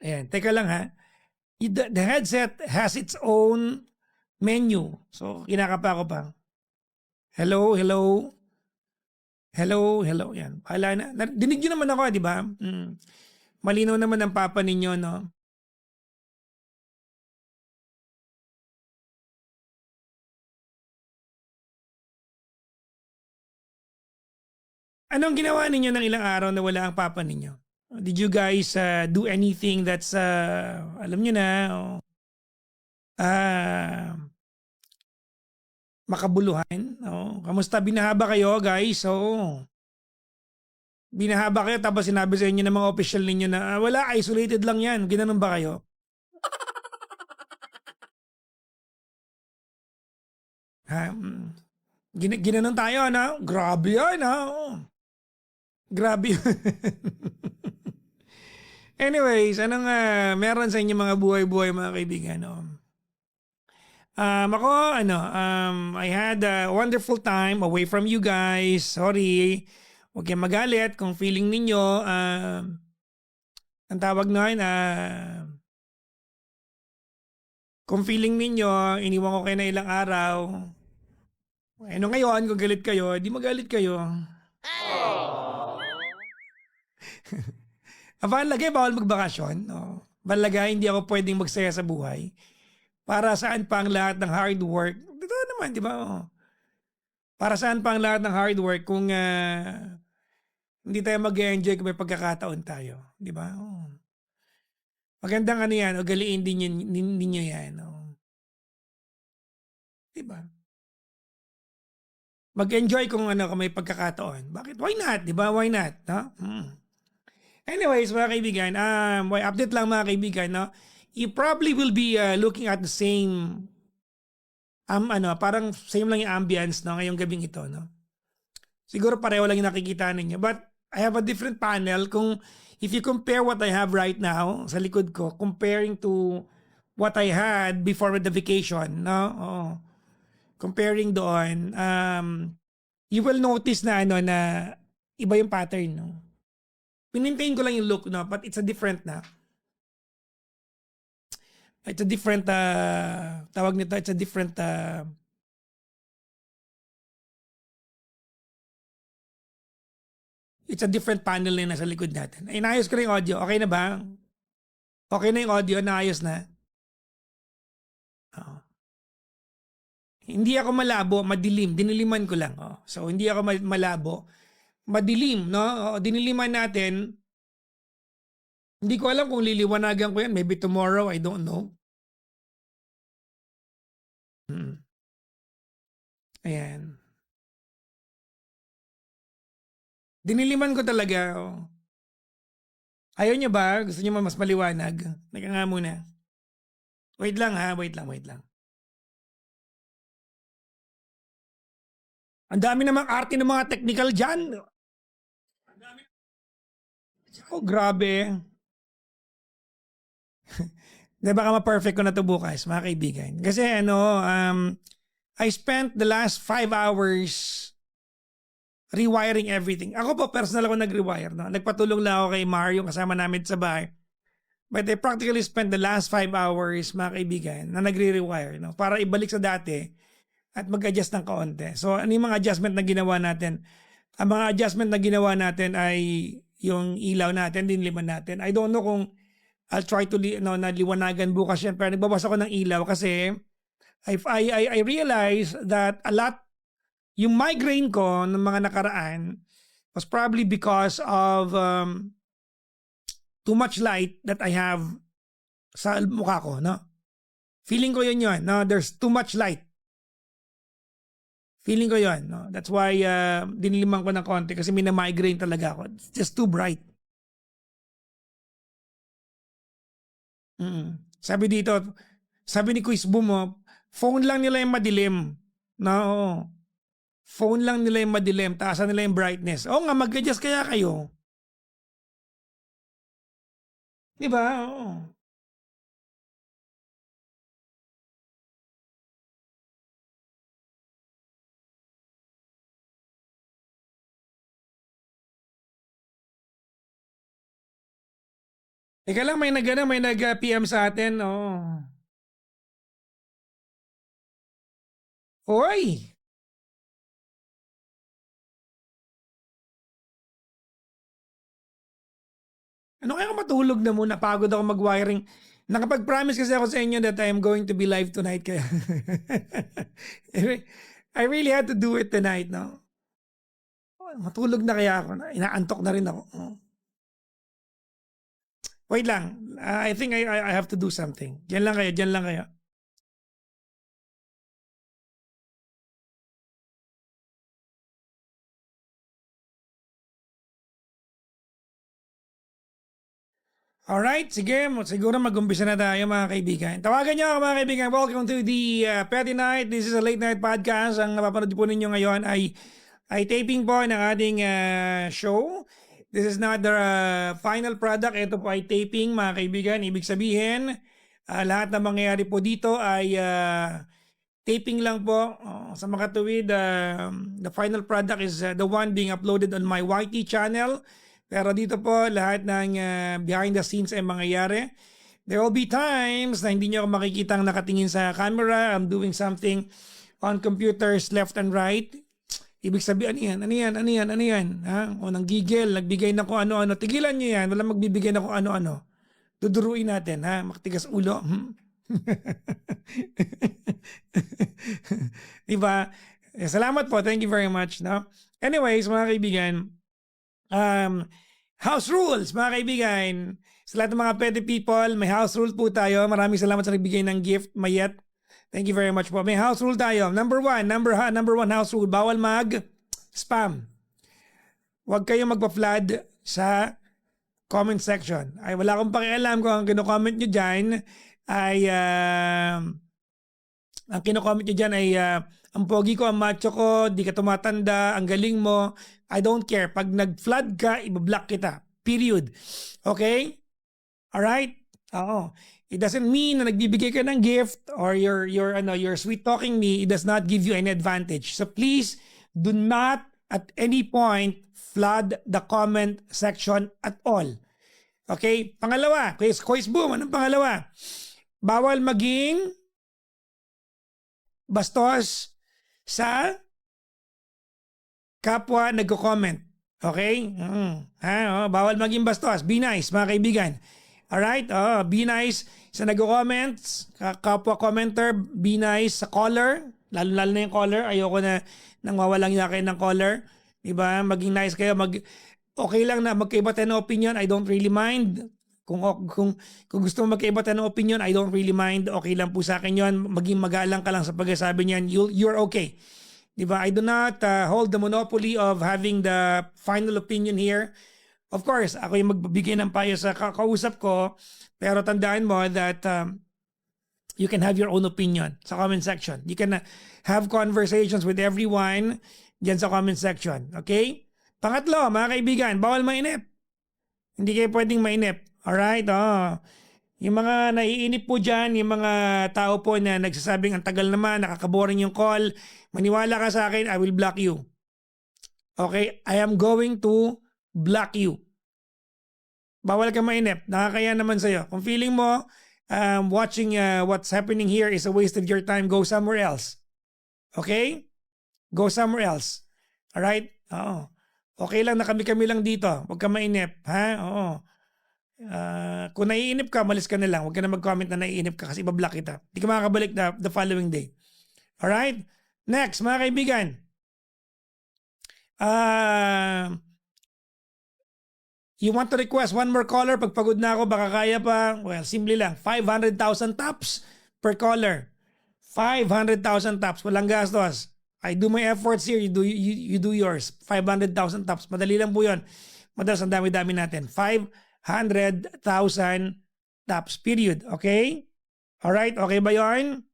Ayan, teka lang ha. The headset has its own menu. So, kinakapa ko pa. Hello, hello. Hello, hello. Yan. Bahala na. Dinig nyo naman ako, di ba? Malinaw naman ang papa ninyo, no? Anong ginawa ninyo ng ilang araw na wala ang papa ninyo? Did you guys do anything that's, alam nyo na, makabuluhan? Kamusta? Binahaba kayo, guys? Binahaba kayo tapos sinabi sa inyo ng mga official ninyo na wala, isolated lang yan. Ginanon ba kayo? Ha? Ginanon tayo, na? Grabe yan, ha? Grabe. Anyways, anong meron sa inyo mga buhay-buhay mga kaibigan? Ako, I had a wonderful time away from you guys. Sorry. Huwag kayong magalit kung feeling ninyo, ang tawag nun, kung feeling ninyo, iniwan ko kayo na ilang araw. Ngayon, kung galit kayo, di magalit kayo. Lagay, bawal magbakasyon. No? Balagay, hindi ako pwedeng magsaya sa buhay. Para saan pa ang lahat ng hard work? Totoo naman, di ba? Para saan pa ang lahat ng hard work kung hindi tayo mag-enjoy kung may pagkakataon tayo. Di ba? Magandang ano yan, ugaliin din ninyo yan. Di ba? Mag-enjoy kung kung may pagkakataon. Bakit? Why not? Di ba? Why not? No? Anyways, mga kaibigan, update lang mga kaibigan, no? You probably will be looking at the same, parang same lang yung ambience, no, ngayong gabing ito, no? Siguro pareho lang yung nakikita ninyo. But I have a different panel. If you compare what I have right now sa likod ko, comparing to what I had before the vacation, no? Comparing doon, you will notice na na iba yung pattern, no? Pinintain ko lang yung look, no? But it's a different na. It's a different, tawag nito, it's a different, it's a different panel na nasa likod natin. Inayos ko rin yung audio. Okay na ba? Okay na yung audio, naayos na. Hindi ako malabo, madilim. Diniliman ko lang. So, hindi ako malabo. Madilim, no? Diniliman natin. Hindi ko alam kung liliwanagan ko yan. Maybe tomorrow, I don't know. Ayan. Diniliman ko talaga. Ayaw niyo ba? Gusto niyo mas maliwanag? Teka nga muna. Wait lang ha, wait lang. Ang dami namang arte ng mga technical dyan. Grabe. Baka ma-perfect ko na to bukas, mga kaibigan. Kasi I spent the last 5 hours rewiring everything. Ako po, personal ako nag-rewire. No? Nagpatulong lang ako kay Mario, kasama namin sa bahay. But I practically spent the last 5 hours, mga kaibigan, na nagre-rewire. No? Para ibalik sa dati at mag-adjust ng kaunti. So, ano yung mga adjustment na ginawa natin? Ang mga adjustment na ginawa natin ay yung ilaw natin, diniliman natin. I don't know kung I'll try to naliwanagan bukas yan. Pero nagbabasa ko ng ilaw kasi I realized that a lot, yung migraine ko ng mga nakaraan was probably because of too much light that I have sa mukha ko, no? Feeling ko yun, no? There's too much light. Feeling ko yun, no? That's why diniliman ko ng konti kasi may na-migraine talaga ako. It's just too bright. Sabi dito, sabi ni Quiz Boom, phone lang nila yung madilim. No, phone lang nila yung madilim, taasan nila yung brightness. Oo nga, mag-adjust kaya kayo. Di ba? Oo. Teka lang, may nag-PM sa atin. Oh. Hoy! Ano kaya kung matulog na muna? Pagod ako mag-wiring. Nakapag-promise kasi ako sa inyo that I am going to be live tonight. Kaya I really had to do it tonight, no? Matulog na kaya ako. Inaantok na rin ako. Wait lang. I think I have to do something. Diyan lang kayo, diyan lang kayo. Alright, sige. Siguro mag-umpisa na tayo mga kaibigan. Tawagan niyo ako mga kaibigan. Welcome to the Petty Night. This is a late night podcast. Ang napapanood po ninyo ngayon ay taping po ng ating show. This is not the final product. Ito po ay taping mga kaibigan. Ibig sabihin, lahat na mangyayari po dito ay taping lang po. Sa mga tuwid, the final product is the one being uploaded on my YT channel. Pero dito po, lahat ng behind the scenes ay mangyayari. There will be times na hindi nyo ako makikita ang nakatingin sa camera. I'm doing something on computers left and right. Ibig sabihin, ano yan? Ha? O nang gigil, nagbigay na kung ano-ano. Tigilan nyo yan, wala magbibigay na kung ano-ano. Duduruin natin, ha? Makatigas ulo. Diba? Salamat po, thank you very much. No? Anyways, mga kaibigan, house rules, mga kaibigan. Sa lahat ng mga petty people, may house rule po tayo. Maraming salamat sa nagbigay ng gift, Mayet. Thank you very much po. May house rule tayo. Number one house rule, bawal mag-spam. Huwag kayong magpa-flood sa comment section. Ay, wala akong pakialam kung ang kino-comment nyo dyan ay ang kino-comment nyo dyan ay ang pogi ko, ang macho ko, di ka tumatanda, ang galing mo. I don't care. Pag nag-flood ka, ibablock kita. Period. Okay? Alright? Oo. It doesn't mean na nagbibigay ka ng gift or you're sweet talking me. It does not give you any advantage. So please do not at any point flood the comment section at all. Okay? Pangalawa, quiz boom. Anong pangalawa? Bawal maging bastos sa kapwa nagko-comment. Okay? Bawal maging bastos. Be nice, mga kaibigan. Alright? Be nice sa nagko-comments, kapwa commenter. Be nice sa caller. Lalo na yung caller. Ayoko na nang mawalang yakin ng caller. Diba? Maging nice kayo. Okay lang na magkaiba tayo ng opinion. I don't really mind. Kung gusto mo magkaiba tayo ng opinion, I don't really mind. Okay lang po sa akin yun. Maging magalang ka lang sa pagkasabi niyan. You're okay. Diba? I do not hold the monopoly of having the final opinion here. Of course, ako yung magbibigay ng payo sa kausap ko. Pero tandaan mo that you can have your own opinion sa comment section. You can have conversations with everyone dyan sa comment section. Okay? Pangatlo, mga kaibigan, bawal mainip. Hindi kayo pwedeng mainip. Alright? Yung mga naiinip po dyan, yung mga tao po na nagsasabing ang tagal naman, nakakaboring yung call, maniwala ka sa akin, I will block you. Okay? I am going to block you. Bawal ka mainip. Nakakaya naman sa'yo. Kung feeling mo, watching what's happening here is a waste of your time, go somewhere else. Okay? Go somewhere else. Alright? Oo. Okay lang na kami-kami lang dito. Huwag ka mainip. Ha? Oo. Kung naiinip ka, malis ka na lang. Huwag ka na mag-comment na naiinip ka kasi ibablock kita. Hindi ka makakabalik the following day. Alright? Next, mga kaibigan. You want to request one more caller? Pag pagod na ako, baka kaya pa. Well, simple lang. 500,000 taps per caller. 500,000 taps. Walang gastos. I do my efforts here. You do yours. 500,000 taps. Madali lang po yun. Madalas ang dami-dami natin. 500,000 taps. Period. Okay? Alright? Okay ba yun?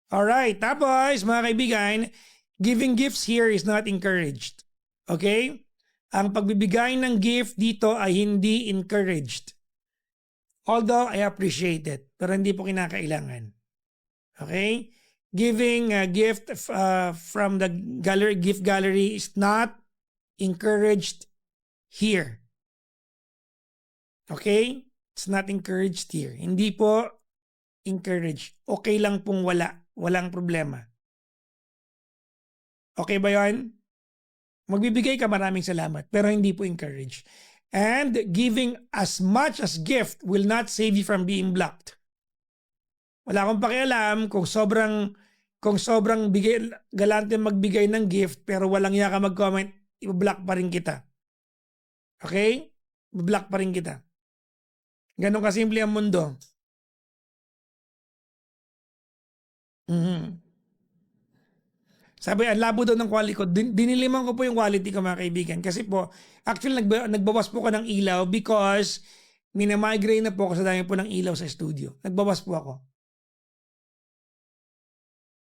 Alright. Tapos, mga kaibigan, giving gifts here is not encouraged. Okay? Ang pagbibigay ng gift dito ay hindi encouraged. Although I appreciate it, pero hindi po kinakailangan. Okay? Giving a gift from the gift gallery is not encouraged here. Okay? It's not encouraged here. Hindi po encouraged. Okay lang pong wala. Walang problema. Okay ba yun? Magbibigay ka, maraming salamat. Pero hindi po encouraged. And giving as much as gift will not save you from being blocked. Wala akong pakialam kung sobrang galante magbigay ng gift pero walang iya ka mag-comment, i-block pa rin kita. Okay? I-block pa rin kita. Ganon kasimple ang mundo. Sabi, ang labo daw ng quality ko. Diniliman ko po yung quality ko, mga kaibigan. Kasi po, actually nagbawas po ko ng ilaw because minamigrate na po ako sa dami po ng ilaw sa studio. Nagbawas po ako.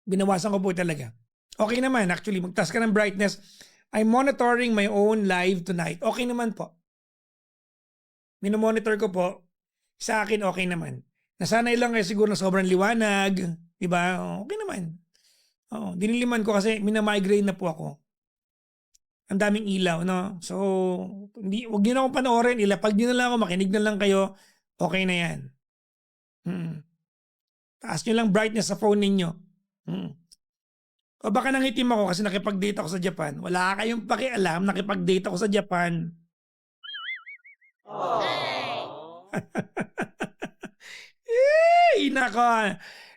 Binawasan ko po talaga. Okay naman, actually, magtaas ka ng brightness. I'm monitoring my own live tonight. Okay naman po. Minomonitor ko po. Sa akin, okay naman. Nasanay lang kayo siguro na sobrang liwanag. Diba? Okay naman. Diniliman ko kasi minamigrate na po ako. Ang daming ilaw, no? So, huwag nyo na akong panoorin. Ilapag nyo na lang ako, makinig na lang kayo. Okay na yan. Taas nyo lang brightness sa phone ninyo. O baka nangitim ako kasi nakipag-date ako sa Japan. Wala kayong pakialam, nakipag-date ako sa Japan. Nako.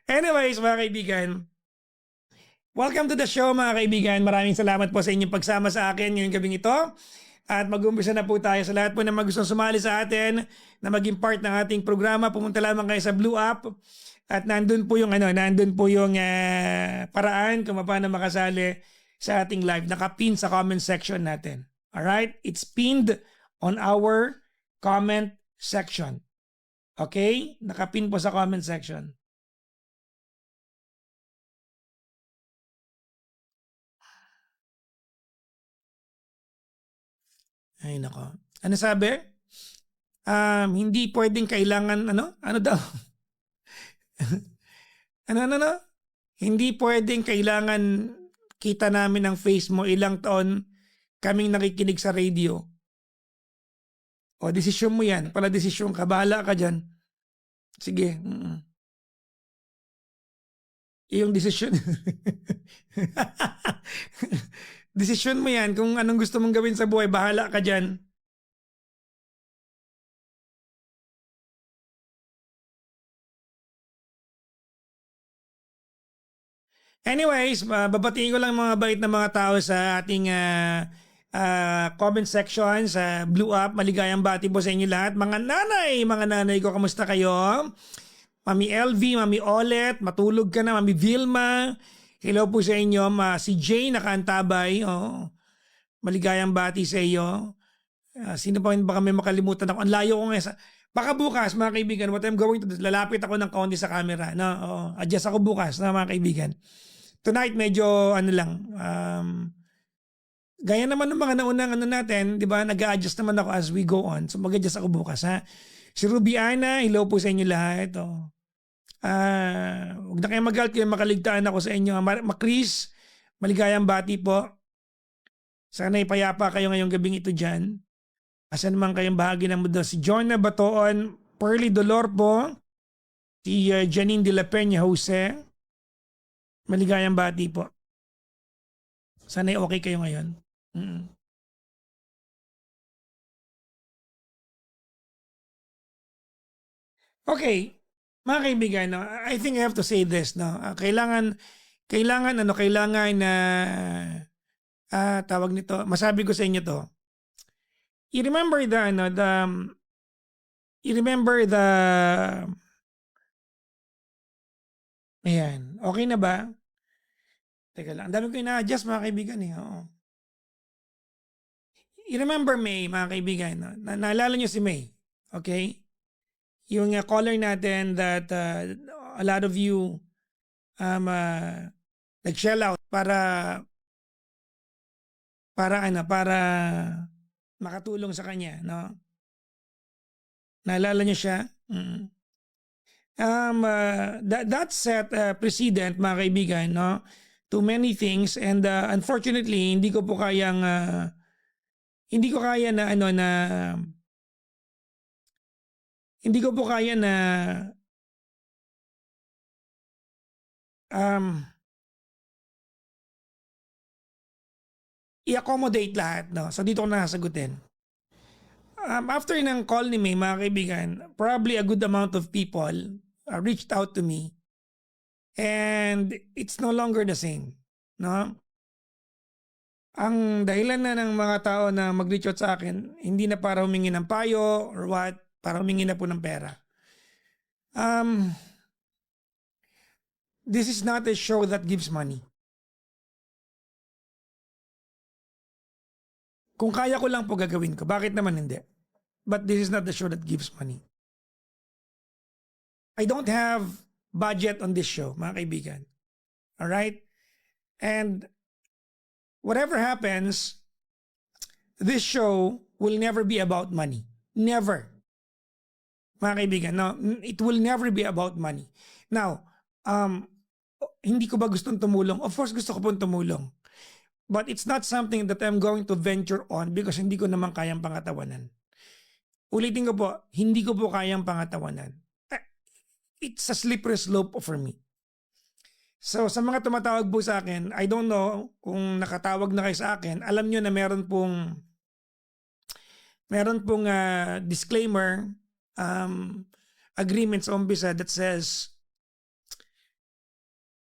Anyways, mga kaibigan, welcome to the show, mga kaibigan. Maraming salamat po sa inyong pagsama sa akin ngayong gabing ito. At mag-umpisa na po tayo sa lahat po na magustong sumali sa atin na maging part ng ating programa. Pumunta lamang kayo sa Blue App. At nandun po yung paraan kung paano makasali sa ating live. Nakapin sa comment section natin. Alright? It's pinned on our comment section. Okay? Nakapin po sa comment section. Ay nako. Ano sabi? Hindi pwedeng kailangan ano daw? ano? Hindi pwedeng kailangan kita namin ang face mo ilang taon kaming nakikinig sa radio. O, desisyon mo yan. Pala desisyon ka. Bahala ka dyan. Sige. Yung desisyon. Desisyon mo yan. Kung anong gusto mong gawin sa buhay, bahala ka dyan. Anyways, babatiin ko lang mga bait na mga tao sa ating comment section sa Blue App. Maligayang bati po sa inyo lahat. Mga nanay ko, kamusta kayo? Mami LV, Mami Olet, matulog ka na. Mami Vilma, hello po sa inyo. Si Jay nakaantabay. Maligayang bati sa iyo. Sino pa baka may makalimutan ako? Ang layo ko ngayon. Baka bukas, mga kaibigan, what I'm going to do, lalapit ako ng kaunti sa camera. No? Adjust ako bukas, mga kaibigan. Tonight, medyo gaya naman ng mga naunang natin, di ba? Nag-a-adjust naman ako as we go on. So mag-adjust ako bukas, ha? Si Rubiana, hello po sa inyo lahat. Huwag na kayo mag-alt, kayo makaligtaan ako sa inyo. Chris, maligayang bati po. Sana ipayapa kayo ngayong gabing ito dyan. Asan naman kayong bahagi ng mundo? Si Jonah Batoon, Pearly Dolor po. Si Janine de la Peña Jose. Maligayang bati po. Sana okay kayo ngayon. Okay, mga kaibigan, no, I think I have to say this, no. Kailangan tawag nito, masabi ko sa inyo to. I-remember ayan, okay na ba? Teka lang, ang dami ko ina-adjust, mga kaibigan. I-remember May, mga kaibigan. No? Naalala nyo si May. Okay? Yung caller natin that a lot of you nag-shell out para makatulong sa kanya. No? Naalala nyo siya? That set precedent, mga kaibigan, no, to many things, and unfortunately hindi ko po kayang Hindi ko kaya na ano na hindi ko po kaya na um, i-accommodate lahat, no? So dito ko na sasagutin. After ng call ni May, mga kaibigan, probably a good amount of people reached out to me and it's no longer the same, no? Ang dahilan na ng mga tao na mag-reach out sa akin, hindi na para humingi ng payo or what, para humingi na po ng pera. This is not a show that gives money. Kung kaya ko lang po gagawin ko, bakit naman hindi? But this is not the show that gives money. I don't have budget on this show, mga kaibigan. Alright? And whatever happens, this show will never be about money. Never. Mga kaibigan, no, it will never be about money. Now, hindi ko ba gustong tumulong? Of course, gusto ko pong tumulong. But it's not something that I'm going to venture on because hindi ko naman kayang pangatawanan. Ulitin ko po, hindi ko po kayang pangatawanan. It's a slippery slope for me. So sa mga tumatawag po sa akin, I don't know kung nakatawag na kayo sa akin, alam nyo na meron pong disclaimer agreement sa umpisa that says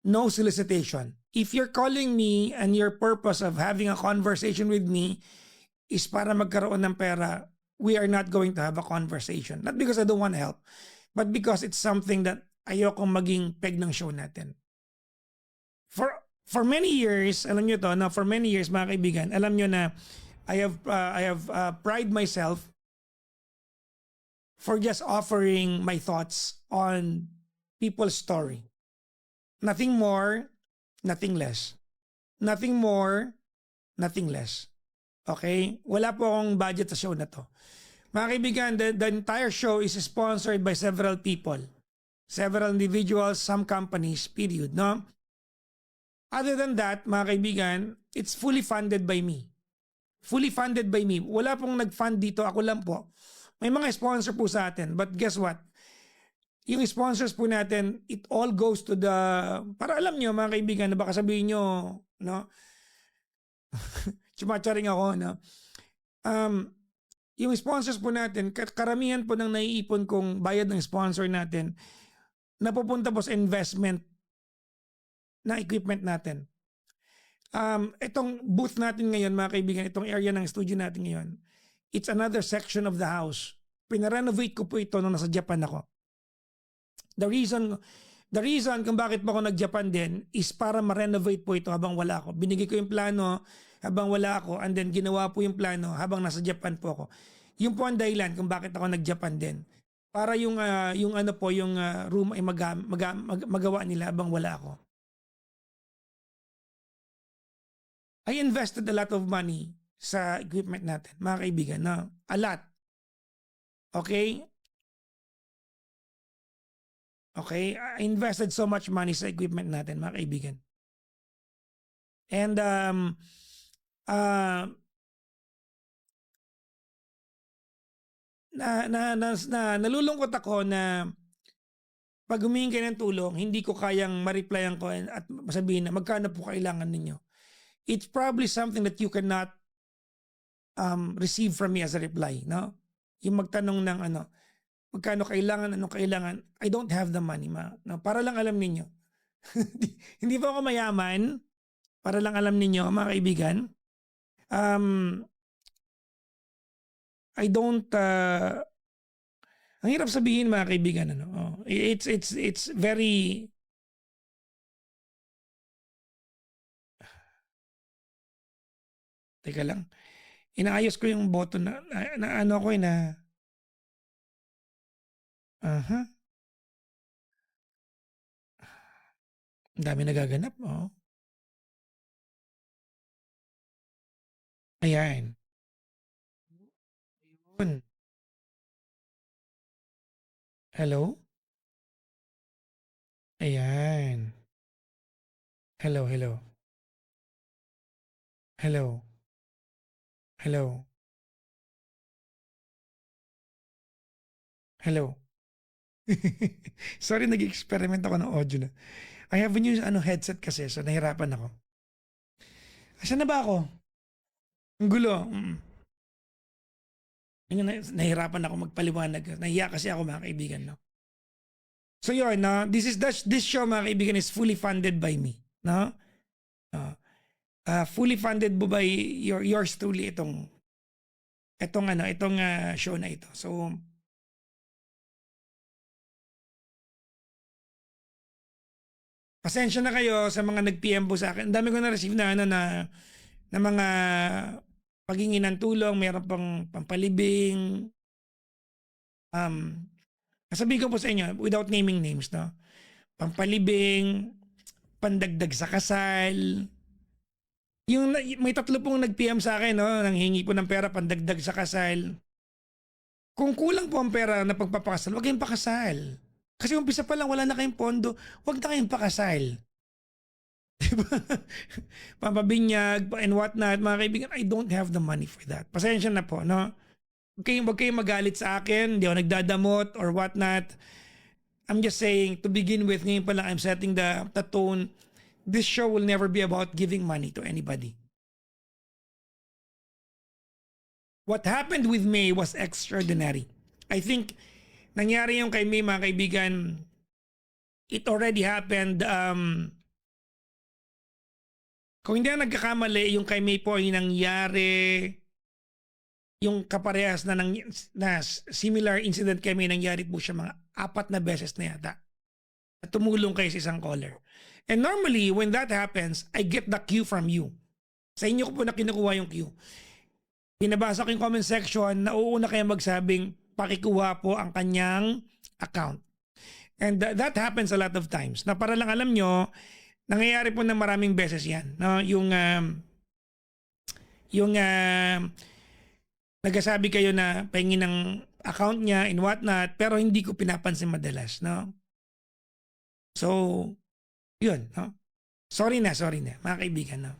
no solicitation. If you're calling me and your purpose of having a conversation with me is para magkaroon ng pera, we are not going to have a conversation. Not because I don't want to help, but because it's something that ayokong maging peg ng show natin. For many years, alam nyo to, no, for many years mga kaibigan, alam nyo na I have pride myself for just offering my thoughts on people's story. Nothing more, nothing less. Nothing more, nothing less. Okay? Wala po akong budget sa show na to. Mga kaibigan, the entire show is sponsored by several people. Several individuals, some companies, period. No? Other than that, mga kaibigan, it's fully funded by me. Fully funded by me. Wala pong nag-fund dito, ako lang po. May mga sponsor po sa atin. But guess what? Yung sponsors po natin, it all goes to the... Para alam nyo, mga kaibigan, na baka sabihin nyo, no? Chumacharing ako, no? Yung sponsors po natin, karamihan po ng naiipon kong bayad ng sponsor natin, napupunta po sa investment na equipment natin. Itong booth natin ngayon, mga kaibigan, itong area ng studio natin ngayon, it's another section of the house. Pinarenovate ko po ito nung nasa Japan ako. The reason kung bakit po ako nag-Japan din is para ma-renovate po ito habang wala ako. Binigay ko yung plano habang wala ako and then ginawa po yung plano habang nasa Japan po ako. Yung po ang dahilan kung bakit ako nag-Japan din. Para yung room ay magawa nila habang wala ako. I invested a lot of money sa equipment natin, mga kaibigan, na a lot. Okay? Okay? I invested so much money sa equipment natin, mga kaibigan. And nalulungkot ako na pag humingi kayo ng tulong, hindi ko kayang ma-replyan ko at masabihin na magkano po kailangan ninyo. It's probably something that you cannot receive from me as a reply, no? Yung magtanong ng magkano kailangan, anong kailangan, I don't have the money, no? Para lang alam ninyo. Hindi pa ako mayaman, para lang alam ninyo, mga kaibigan. I don't, ang hirap sabihin, mga kaibigan, it's very, teka lang. Inaayos ko yung button na ano ko na ang dami nagaganap. Oh. Ayan. Ayun. Hello? Ayan. Hello, hello. Hello. Hello. Hello. Sorry, nag-experiment ako ng audio na. I have a new headset kasi, so nahirapan ako. Asan na ba ako? Ang gulo. Nahirapan ako magpaliwanag. Nahiya kasi ako, mga kaibigan, no? So yun, no? This show, mga kaibigan, is fully funded by me, no? Fully funded by yours truly itong show na ito. So pasensya na kayo sa mga nag-PM po sa akin. Ang dami ko na-receive na mga paghingi ng tulong, mayroon pang pampalibing. Sasabihin ko po sa inyo, without naming names, no? Pampalibing, pandagdag sa kasal. May 3 pong nag-PM sa akin, no? Nanghingi po ng pera, pandagdag sa kasal. Kung kulang po ang pera na pagpapakasal, huwag kayong pakasal. Kasi umpisa pa lang, wala na kayong pondo, huwag na kayong pakasal. Diba? Pampabinyag and whatnot, mga kaibigan, I don't have the money for that. Pasensya na po, no? Huwag kayong magalit sa akin, hindi ako nagdadamot or whatnot. I'm just saying, to begin with, ngayon pa lang, I'm setting the tone. This show will never be about giving money to anybody. What happened with May was extraordinary. I think, nangyari yung kay May, mga kaibigan, it already happened. Kung hindi na nagkakamali, yung kay May po ay nangyari, yung kaparehas na similar incident kay May, nangyari po siya mga 4 na beses na yata. At tumulong kayo sa isang caller. And normally, when that happens, I get the cue from you. Sa inyo ko po na kinukuha yung cue. Binabasa ko yung comment section, nauuna kayo magsabing, pakikuha po ang kanyang account. And that happens a lot of times. Na para lang alam nyo, nangyayari po ng maraming beses yan. No? Yung nagsasabi kayo na pahingin ng account niya and whatnot, pero hindi ko pinapansin madalas. No? So, yun. No? Sorry na, mga kaibigan. No?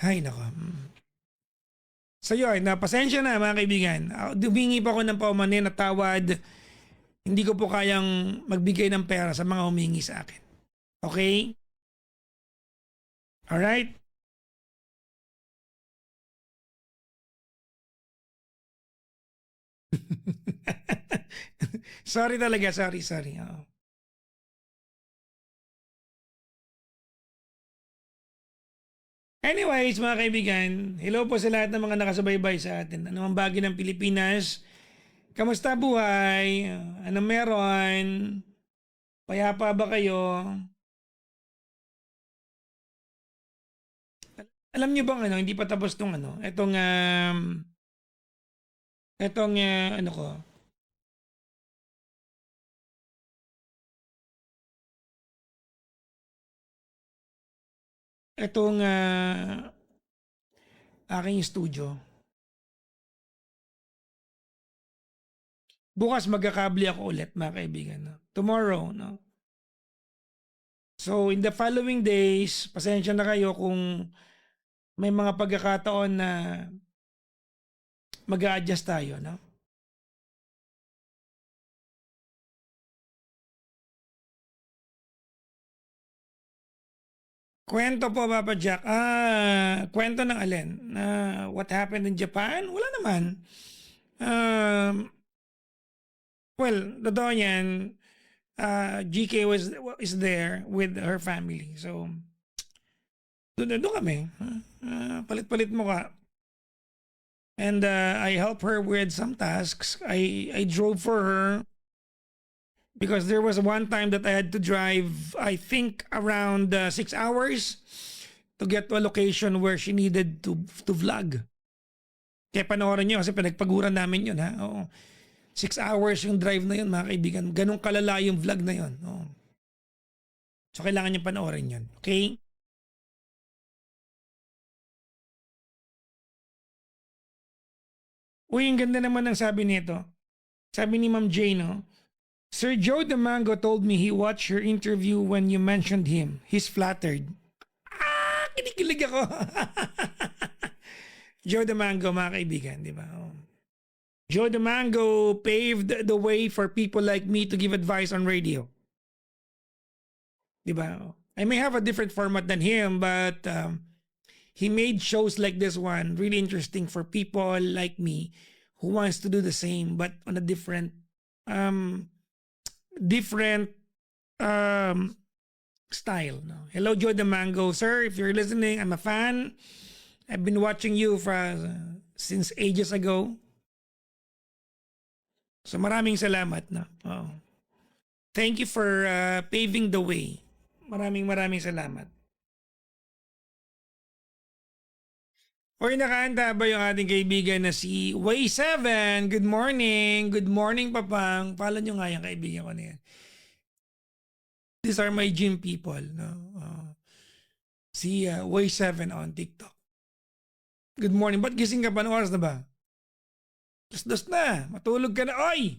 Ay, nako. So yun, pasensya na mga kaibigan. Humingi pa ako ng paumanin na tawad. Hindi ko po kayang magbigay ng pera sa mga humingi sa akin. Okay? Alright? Sorry talaga, sorry. Oo. Anyways, mga kaibigan, hello po sa lahat ng mga nakasubaybay sa atin. Ano ang bagay ng Pilipinas? Kamusta buhay? Ano meron? Payapa ba kayo? Alam niyo bang hindi pa tapos tong itong ano ko. Itong aking studio. Bukas magkakabli ako ulit, mga kaibigan. No? Tomorrow, no? So, in the following days, pasensya na kayo kung may mga pagkakataon na mag-a-adjust tayo, no? Kwento po, Papa Jack. Kwento ng alin? What happened in Japan? Wala naman. Well, totoo yan. GK is there with her family. So, doon kami. Palit-palit mo ka. And I help her with some tasks. I drove for her. Because there was one time that I had to drive, I think, around 6 hours to get to a location where she needed to vlog. Kaya panoorin nyo kasi pinagpaguran namin yun. Ha? Oo. 6 hours yung drive na yun, mga kaibigan. Ganong kalala yung vlog na yun. Oo. So kailangan nyo panoorin yun. Okay? Uy, ang ganda naman ang sabi nito. Sabi ni Ma'am Jane, no? Sir Joe Damango told me he watched your interview when you mentioned him. He's flattered. Kinikilig ako. Joe Damango, mga kaibigan, di ba? Oh. Joe the Mango paved the way for people like me to give advice on radio. Diba? I may have a different format than him, but he made shows like this one really interesting for people like me who wants to do the same but on a different different style. No? Hello, Joe the Mango. Sir, if you're listening, I'm a fan. I've been watching you since ages ago. So maraming salamat. No? Oh. Thank you for paving the way. Maraming salamat. Hoy, nakaanda ba yung ating kaibigan na si Way7? Good morning. Good morning, Papang. Follow nyo nga yung kaibigan ko na yan. These are my gym people. No? Si Way7 on TikTok. Good morning. Ba't gising ka pa? Anong oras na ba? Dos na. Matulog ka na. Oy!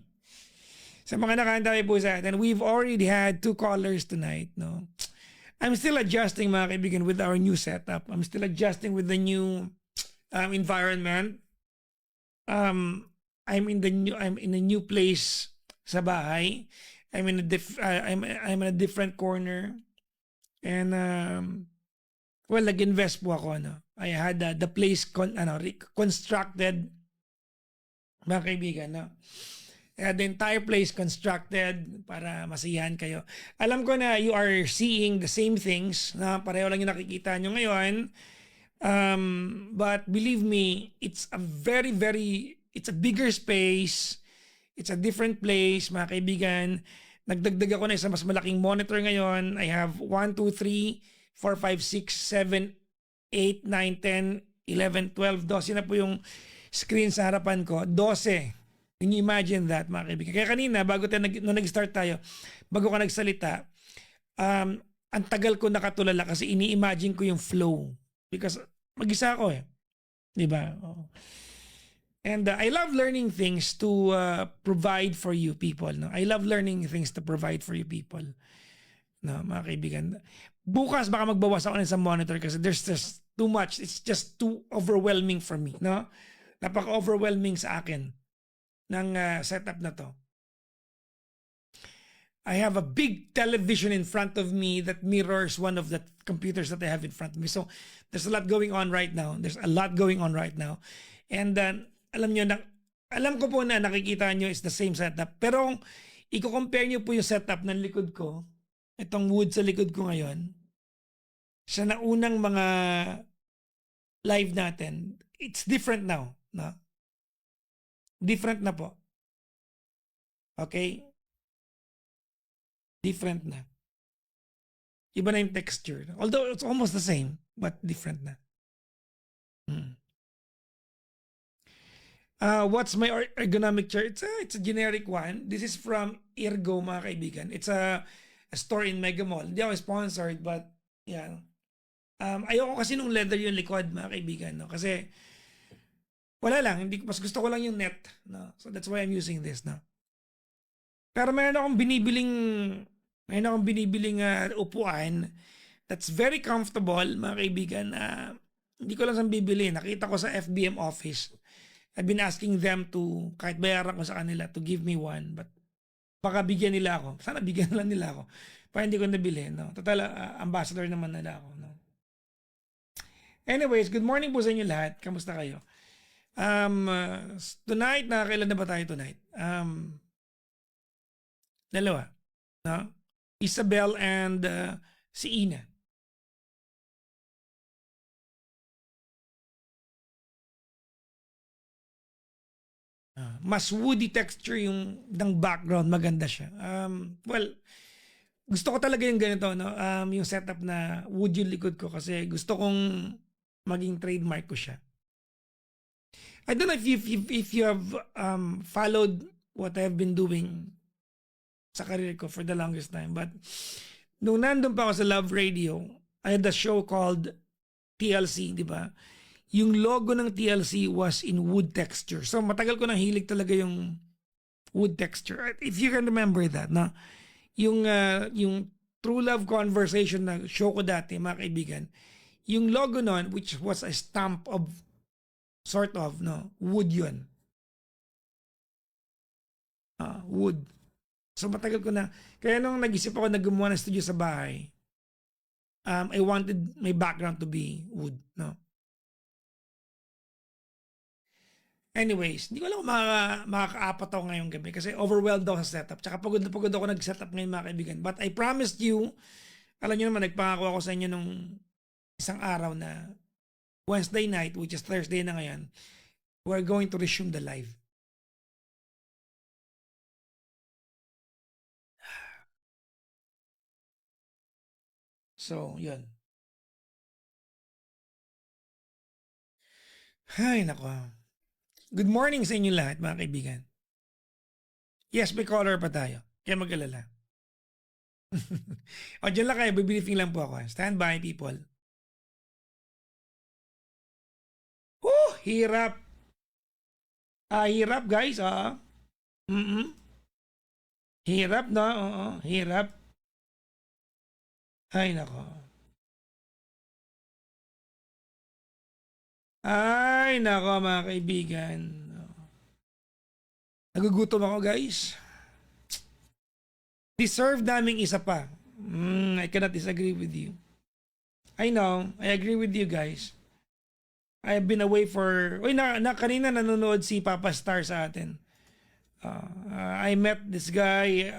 Sa mga nakahanda po sa atin, we've already had 2 callers tonight. No? I'm still adjusting, mga kaibigan, with our new setup. I'm still adjusting with the new environment. I'm in a new place sa bahay. I'm in a different corner. And well, nag-invest po ako. No? I had the place constructed, mga kaibigan. No? The entire place constructed para masiyahan kayo. Alam ko na you are seeing the same things na pareho lang yung nakikita nyo ngayon. But believe me, it's a it's a bigger space. It's a different place, mga kaibigan. Nagdagdag ako na isa mas malaking monitor ngayon. I have 1, 2, 3, 4, 5, 6, 7, 8, 9, 10, 11, 12, 12 na po yung screen sa harapan ko. 12. Can you imagine that, mga kaibigan? Kaya kanina, nung nag-start tayo, bago ka nagsalita, ang tagal ko nakatulala kasi ini-imagine ko yung flow. Because mag-isa ako eh. Diba? Oh. And I love learning things to provide for you people. No? I love learning things to provide for you people. No, mga kaibigan. Bukas baka magbawas ako sa monitor kasi there's just too much. It's just too overwhelming for me. No? Napaka-overwhelming sa akin ng setup na to. I have a big television in front of me that mirrors one of the computers that I have in front of me. So there's a lot going on right now. And alam ko po na nakikita nyo is the same setup. Pero kung i-compare nyo po yung setup ng likod ko, itong wood sa likod ko ngayon, sa naunang mga live natin, it's different now. No? Different na po. Okay? Different na. Iba na yung texture. Although it's almost the same, but different na. What's my ergonomic chair? It's a generic one. This is from Ergo, mga kaibigan. It's a store in Mega Mall. Hindi ako sponsored, but yeah. Ayoko kasi nung leather yung likod, mga kaibigan. No? Kasi wala lang. Mas gusto ko lang yung net. No? So that's why I'm using this. No? Pero mayroon akong binibiling upuan that's very comfortable, mga kaibigan. Hindi ko lang saan bibili. Nakita ko sa FBM office. I've been asking them to, kahit bayaran ko sa kanila, to give me one. But baka bigyan nila ako. Sana bigyan lang nila ako. Pa hindi ko nabili. No? Total, ambassador naman nila ako. No? Anyways, good morning po sa inyo lahat. Kamusta kayo? Tonight, nakakailan na ba tayo tonight? Dalawa. No? Isabel and si Ina. Mas woody texture yung ng background, maganda siya. Well, gusto ko talaga yung ganito, no? Yung setup na wood yung likod ko kasi gusto kong maging trademark ko siya. I don't know if you have followed what I've been doing sa career ko for the longest time, but nung nandun pa ako sa Love Radio, I had a show called TLC, di ba? Yung logo ng TLC was in wood texture. So matagal ko nang hilig talaga yung wood texture. If you can remember that, no? Yung True Love Conversation na show ko dati, mga kaibigan, yung logo nun, which was a stamp of sort of, no, wood yun. Wood. So matagal ko na. Kaya nung nag-isip ako na gumawa ng studio sa bahay, I wanted my background to be wood, no? Anyways, hindi ko alam kung makakaapat ako ngayong gabi kasi overwhelmed ako sa setup. Tsaka pagod na pagod ako nag-setup ngayon mga kaibigan. But I promised you, alam niyo naman, nagpangako ako sa inyo nung isang araw na Wednesday night, which is Thursday na ngayon, we're going to resume the live. So, yun. Ay, nako. Good morning sa inyo lahat, mga kaibigan. Yes, may caller pa tayo. Kaya mag-alala. O, dyan lang kayo. Bibriefing lang po ako. Stand by, people. Hirap. Hirap, guys. Hirap, no? Oo, hirap. Ay, nako. Ay, nako, mga kaibigan. Nagugutom ako, guys. Deserve naming isa pa. I cannot disagree with you. I know. I agree with you, guys. I've been away for... Uy, kanina nanonood si Papa Star sa atin. I met this guy.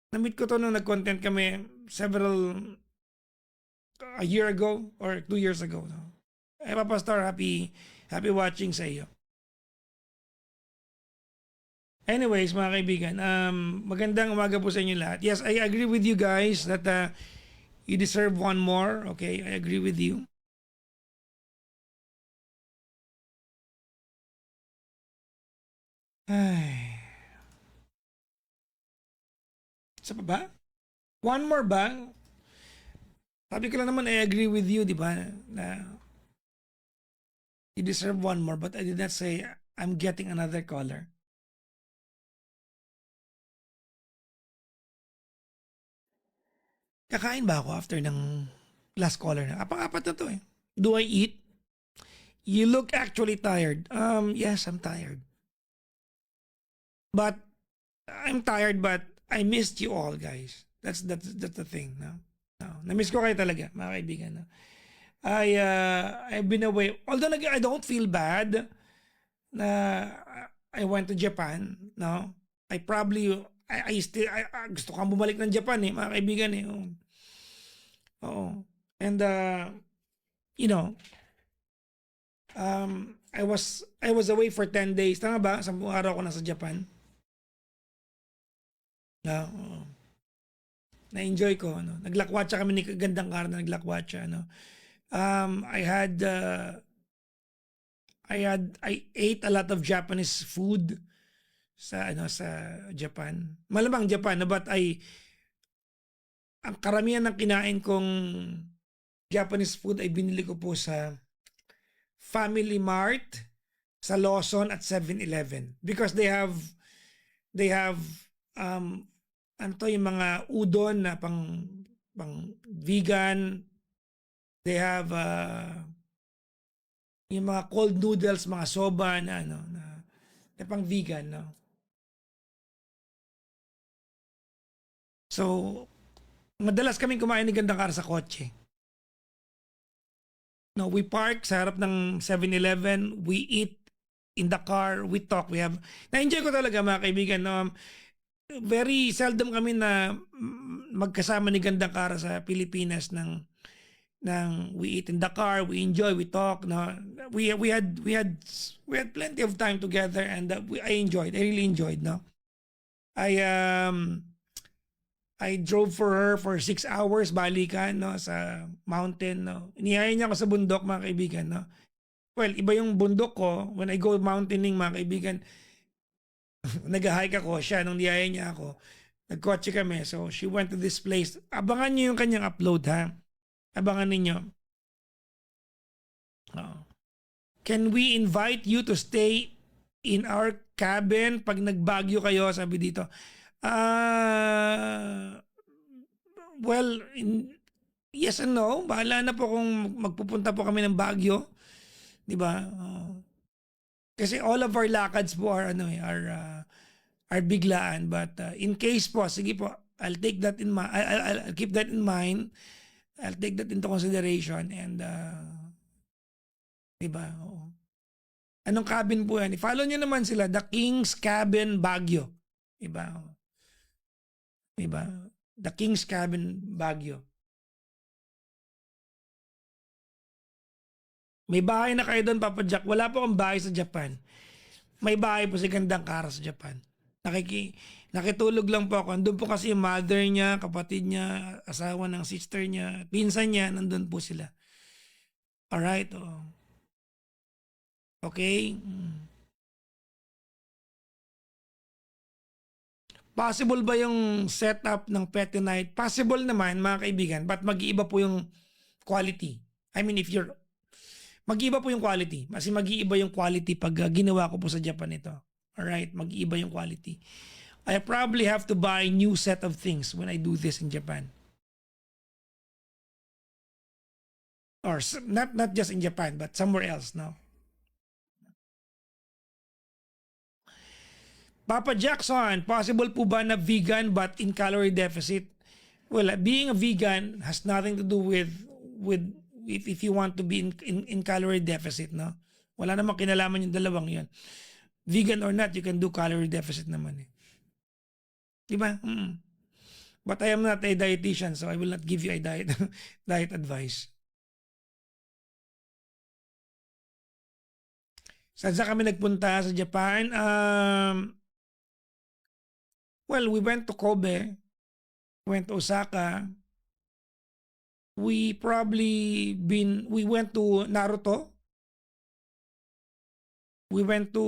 Na-meet ko to nung nag-content kami a year ago or 2 years ago. No? Papa Star, happy watching sa iyo. Anyways, mga kaibigan, magandang umaga po sa inyo lahat. Yes, I agree with you guys that you deserve one more. Okay, I agree with you. Ay. Isa pa ba? One more ba? Sabi ko lang naman, I agree with you, di ba? Na you deserve one more, but I did not say I'm getting another caller. Kakain ba ako after ng last caller na? Apang-apat na to eh. Do I eat? You look actually tired. Yes, I'm tired. But I'm tired, but I missed you all, guys. That's the thing. No? Na-miss ko kayo talaga, mga kaibigan. No? I've been away. Although I don't feel bad na I went to Japan. No? I gusto kang bumalik ng Japan eh, mga kaibigan eh. Oo. And you know, I was away for 10 days. Tama ba? 10 araw ako nasa Japan. Oo. Na-enjoy ko. No? Naglakwatsa kami ni Gandang Kara na naglakwatsa. No? I ate a lot of Japanese food sa Japan. Malamang Japan, no? But ang karamihan ng kinain kong Japanese food ay binili ko po sa Family Mart, sa Lawson at 7-Eleven because they have yung mga udon na pang vegan. They have yung mga cold noodles, mga soba na pang vegan, no. So madalas kaming kumain ni Gandang Kara sa kotse. No, we park sa harap ng 7-Eleven, we eat in the car, we talk, na-enjoy ko talaga, mga kaibigan. No? Very seldom kami na magkasama ni Gandang Kara sa Pilipinas ng we eat in the car, we enjoy, we talk. No? We had plenty of time together and I really enjoyed. No? I drove for her for 6 hours balikan, no, sa mountain, no. Inihaya niya ako sa bundok, mga kaibigan, no. Well, iba yung bundok ko when I go mountaining, mga kaibigan. Nag-hike ako, siya nung niyaya niya ako. Nagkotse kami, so she went to this place. Abangan niyo yung kanyang upload, ha. Abangan ninyo. Can we invite you to stay in our cabin pag nagbagyo kayo, sabi dito. Well, yes and no. Bahala na po kung magpupunta po kami ng Baguio. Di ba? Kasi all of our lakads po are are biglaan, but in case po, sige po, I'll take that in mind. I'll keep that in mind. I'll take that into consideration and 'di ba? Oo. Anong cabin po 'yan? I-follow niyo naman sila, The King's Cabin Baguio. 'Di ba? 'Di ba? The King's Cabin Baguio. May bahay na kayo doon, Papa Jack. Wala po akong bahay sa Japan. May bahay po si Gandang Kara sa Japan. Nakitulog lang po ako. Nandun po kasi yung mother niya, kapatid niya, asawa ng sister niya, pinsan niya, nandun po sila. Alright, oh. Okay? Possible ba yung setup ng Petty Night? Possible naman, mga kaibigan, but mag-iiba po yung quality. I mean, mag-iiba po yung quality. Kasi mag-iiba yung quality pag ginawa ko po sa Japan ito. Alright, mag-iiba yung quality. I probably have to buy new set of things when I do this in Japan. Or not just in Japan, but somewhere else, no? Papa Jackson, possible po ba na vegan but in calorie deficit? Well, being a vegan has nothing to do with if you want to be in calorie deficit, no? Wala namang kinalaman yung dalawang yun. Vegan or not, you can do calorie deficit naman eh. Diba? But I am not a dietitian, so I will not give you a diet advice. Saan kami nagpunta sa Japan? Well, we went to Kobe, went to Osaka. We went to Naruto. We went to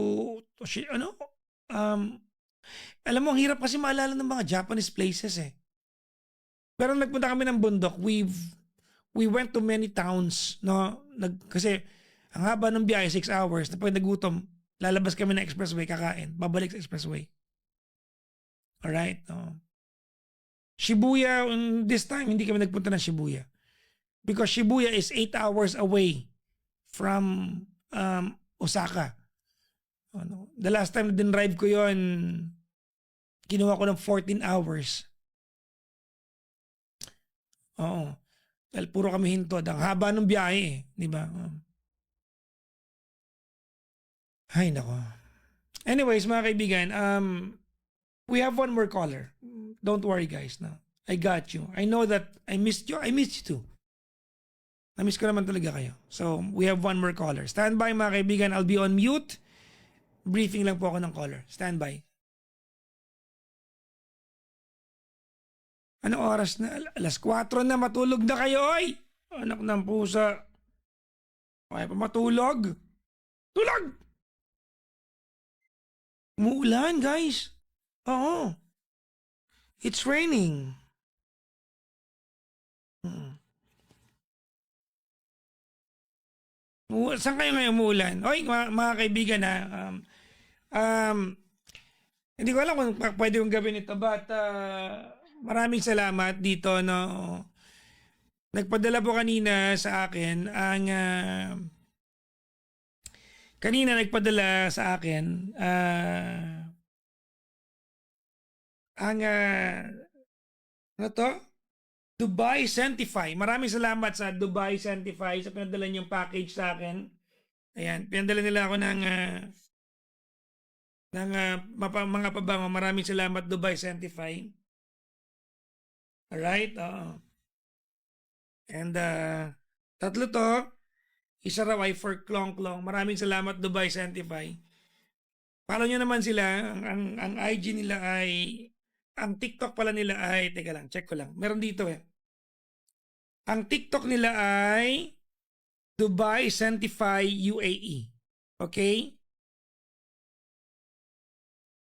alam mo, ang hirap kasi maalala ng mga Japanese places eh. Pero nagpunta kami ng bundok. We went to many towns, no? Kasi ang haba ng biyahe, 6 hours. Pag nagutom, lalabas kami ng expressway, kakain. Babalik sa expressway. Alright? Shibuya, this time, hindi kami nagpunta ng Shibuya. Because Shibuya is 8 hours away from Osaka. The last time na dinrive ko yon, kinuha ko ng 14 hours. Oo. Dahil puro kami hintod. Ang haba ng biyahe eh. Di ba? Ay, nako. Anyways, mga kaibigan, we have one more caller. Don't worry, guys. No? I got you. I know that I missed you. I missed you too. Na-miss ko naman talaga kayo. So, we have one more caller. Stand by, mga kaibigan. I'll be on mute. Briefing lang po ako ng caller. Stand by. Anong oras na? Alas 4 na. Matulog na kayo, oy! Anak ng pusa. Kaya pa matulog? Tulog! Umuulan, guys. Oo. It's raining. Saan kayo ngayon umuulan? Oy, mga kaibigan ha. Hindi ko alam kung pwede kong gawin ito, but maraming salamat dito, no. Nagpadala po kanina sa akin ang kanina nagpadala sa akin ang ano to? Dubai Sentify. Maraming salamat sa Dubai Sentify sa pinadala niyong package sa akin. Ayan, pinadala nila ako ng mga pabango. Maraming salamat, Dubai Sentify. Alright? And tatlo to. Isa raw ay for Klong Klong. Maraming salamat, Dubai Sentify. Follow nyo naman sila. Ang IG nila ay, ang TikTok pala nila ay, teka lang, check ko lang. Meron dito eh. Ang TikTok nila ay Dubai Sentify UAE. Okay?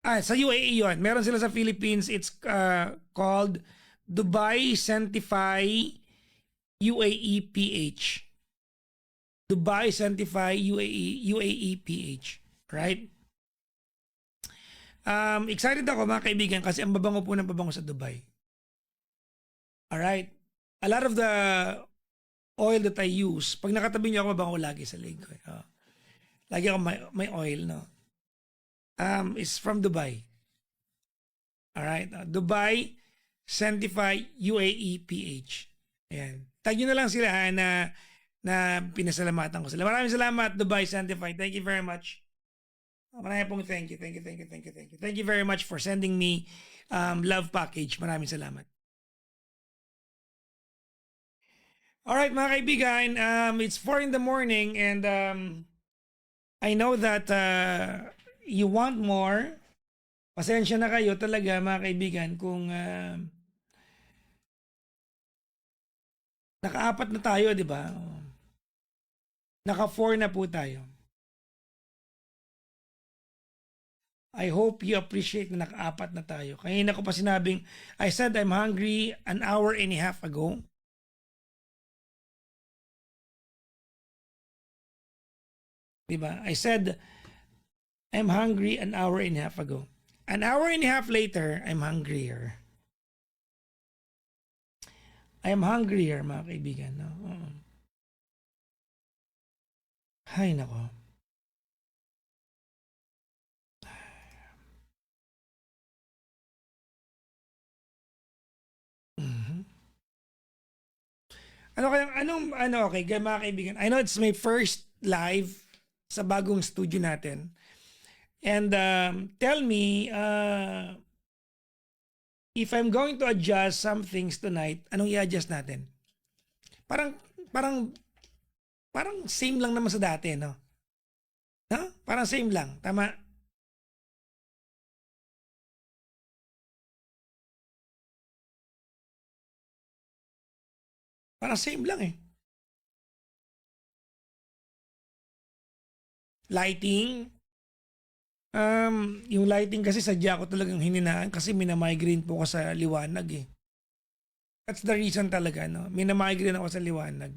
Sa UAE yun. Meron sila sa Philippines. It's called Dubai Sentify UAE PH. Dubai Sentify UAE PH. Right? Excited ako, mga kaibigan, kasi ang babango po ng babango sa Dubai. Alright? A lot of the oil that I use, pag nakatabi niyo ako, mabango lagi sa leg ko. Lagi ako may oil, no? It's from Dubai. Alright? Dubai Sanctify UAE PH. Ayan. Tag nyo na lang sila na pinasalamatan ko sila. Maraming salamat, Dubai Sanctify. Thank you very much. Maraming pong thank you. Thank you very much for sending me love package. Maraming salamat. Alright mga kaibigan, it's 4 in the morning and I know that you want more. Pasensya na kayo talaga mga kaibigan kung naka-4 na tayo, di ba? Naka-4 na po tayo. I hope you appreciate na naka-4 na tayo. Kanina ko pa sinabing, I said I'm hungry an hour and a half ago. Diba? I said I'm hungry an hour and a half ago. An hour and a half later, I'm hungrier. I am hungrier, mga kaibigan. No? Hay nako. Okay, mga kaibigan. I know it's my first live sa bagong studio natin. And tell me, if I'm going to adjust some things tonight, anong i-adjust natin? Parang same lang naman sa dati, no? No? Parang same lang, tama? Parang same lang eh. Lighting. Yung lighting kasi sadya ko talagang hininaan kasi minamigraine po ako sa liwanag eh. That's the reason talaga, no? Minamigraine ako sa liwanag.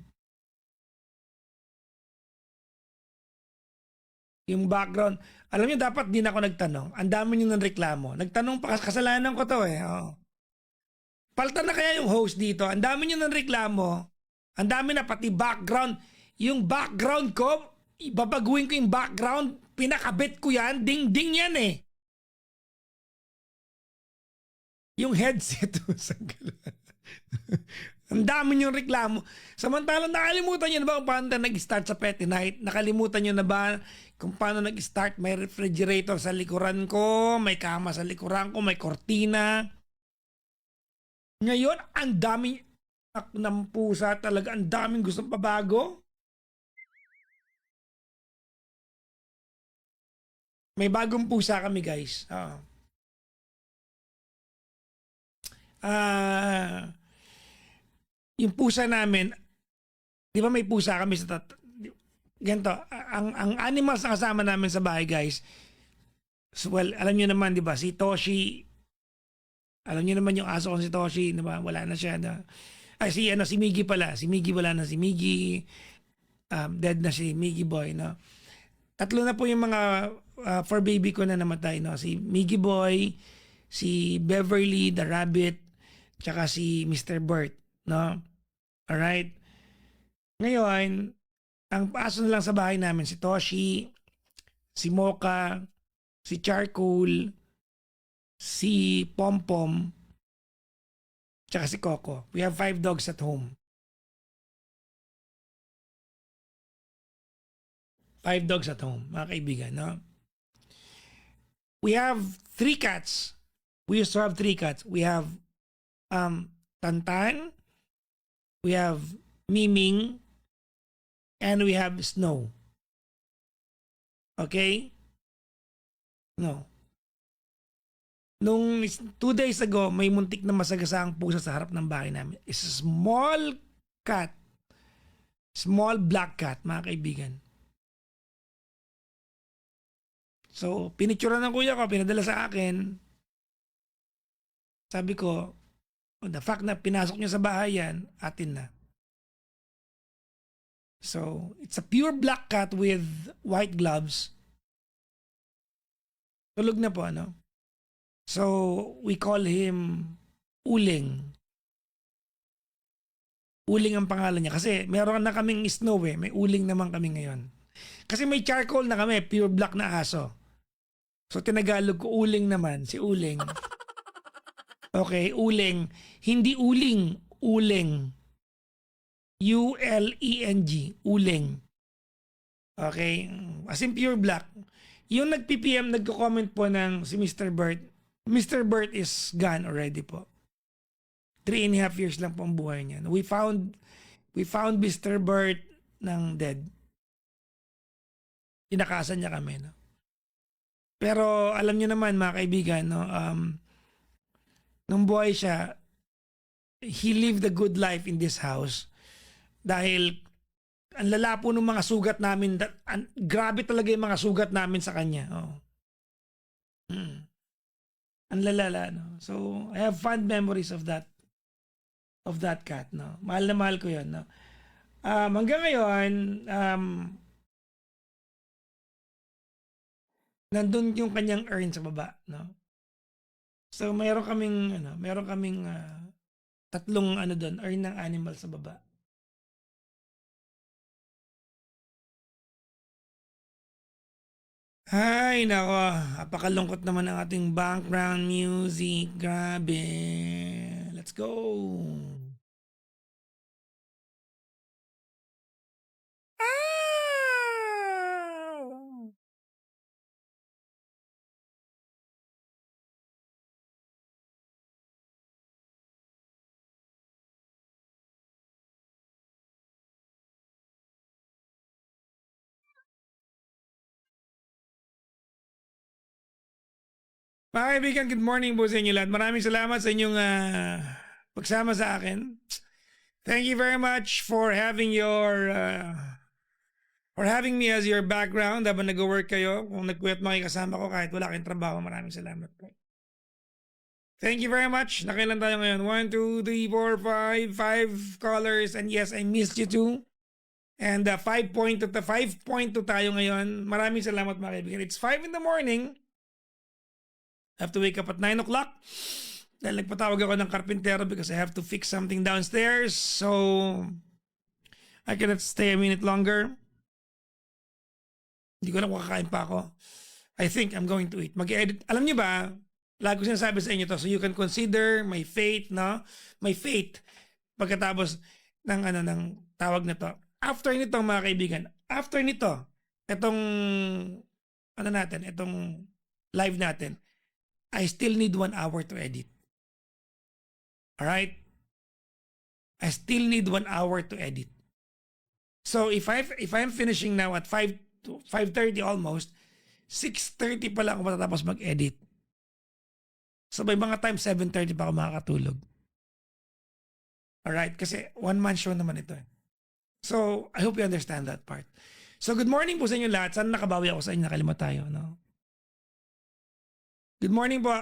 Yung background, alam niyo dapat din ako nagtanong. Ang dami niyo ng reklamo. Nagtanong pa, kasalanan ko to eh. Oh. Palta na kaya yung host dito. Ang dami niyo ng reklamo. Ang dami na pati background. Yung background ko, ibabaguhin ko yung background. Pinakabit ko yan. Ding-ding yan eh. Yung headset. Ang dami niyong reklamo. Samantalang nakalimutan niyo na ba kung paano nag-start sa Petty Night? Nakalimutan niyo na ba kung paano nag-start? May refrigerator sa likuran ko, may kama sa likuran ko, may kortina. Ngayon, ang daming ng pusa talaga. Ang daming gustong pabago. May bagong pusa kami, guys. Yung pusa namin, di ba may pusa kami sa ganito, ang animals na kasama namin sa bahay, guys, well, alam niyo naman, di ba, si Toshi, alam niyo naman yung aso ko si Toshi, di ba, wala na siya. Ay, si Miggy pala. Si Miggy wala na. Si Miggy, dead na si Miggy boy, no? Tatlo na po yung mga for baby ko na namatay, no? Si Miggy boy, si Beverly the rabbit, tsaka si Mr. Bert, no? Alright? Ngayon, ang aso na lang sa bahay namin, si Toshi, si Mocha, si Charcoal, si Pompom, tsaka si Coco. We have 5 dogs at home. 5 dogs at home, mga kaibigan, no? We have 3 cats. We used to have 3 cats. We have Tantan, we have Miming, and we have Snow. Okay? No. Nung 2 days ago, may muntik na masagasaang pusa sa harap ng bahay namin. It's a small cat. Small black cat, mga kaibigan. So, pinicturean ng kuya ko, pinadala sa akin. Sabi ko, the fact na pinasok niya sa bahay yan, atin na. So, it's a pure black cat with white gloves. Tulog na po, ano? So, we call him Uling. Uling ang pangalan niya. Kasi meron na kaming Snow eh. May Uling naman kami ngayon. Kasi may charcoal na kami, pure black na aso. So tinagalog ko uling naman, si uling. Okay, uling. Hindi uling, uling. U-L-E-N-G, uling. Okay, as in pure black. Yung nag-PPM, nagko-comment po ng si Mr. Bert. Mr. Bert is gone already po. 3.5 years lang po ang buhay niya. We found Mr. Bert ng dead. Inakasan niya kami, no? Pero alam niyo naman mga kaibigan, no, nung buhay siya, he lived a good life in this house dahil ang lala po ng mga sugat namin, grabe talaga yung mga sugat namin sa kanya. Oh. Ang lalala, no? So, I have fond memories of that cat, no? Mahal na mahal ko yun, no? Hanggang ngayon, nandun yung kanyang urn sa baba, no? So meron kaming tatlong doon, urn ng animal sa baba. Ay, nako, napakalungkot naman ang ating background music. Grabe. Let's go. Mga kaibigan, good morning po sa inyo lahat. Maraming salamat sa inyong pagsama sa akin. Thank you very much for having me as your background habang nag-work kayo. Kung nagpuyat makikasama ko kahit wala kayong trabaho, maraming salamat po. Thank you very much. Nakailan tayo ngayon? 1, 2, 3, 4, 5 callers. And yes, I missed you too. And 5.2 tayo ngayon. Maraming salamat mga kaibigan. It's 5 in the morning. I have to wake up at 9 o'clock. Dahil nagpatawag ako ng karpintero because I have to fix something downstairs. So, I cannot stay a minute longer. Hindi ko alam kung kakain pa ako. I think I'm going to eat. Mag-edit. Alam niyo ba, lagi ko sinasabi sa inyo to, so you can consider my fate, no? My fate. Pagkatapos ng tawag na to. After nito, mga kaibigan, after nito, itong live natin, I still need 1 hour to edit. Alright? I still need 1 hour to edit. So if I'm finishing now at 5:30 almost, 6:30 pa lang ako matatapos mag-edit. So may mga time 7:30 pa ako makakatulog. Alright? Kasi one-man show naman ito. So I hope you understand that part. So good morning po sa inyo lahat. Sana nakabawi ako sa inyo, nakalimot tayo. No? Good morning po.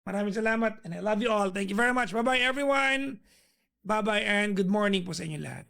Maraming salamat and I love you all. Thank you very much. Bye-bye everyone. Bye-bye and good morning po sa inyo lahat.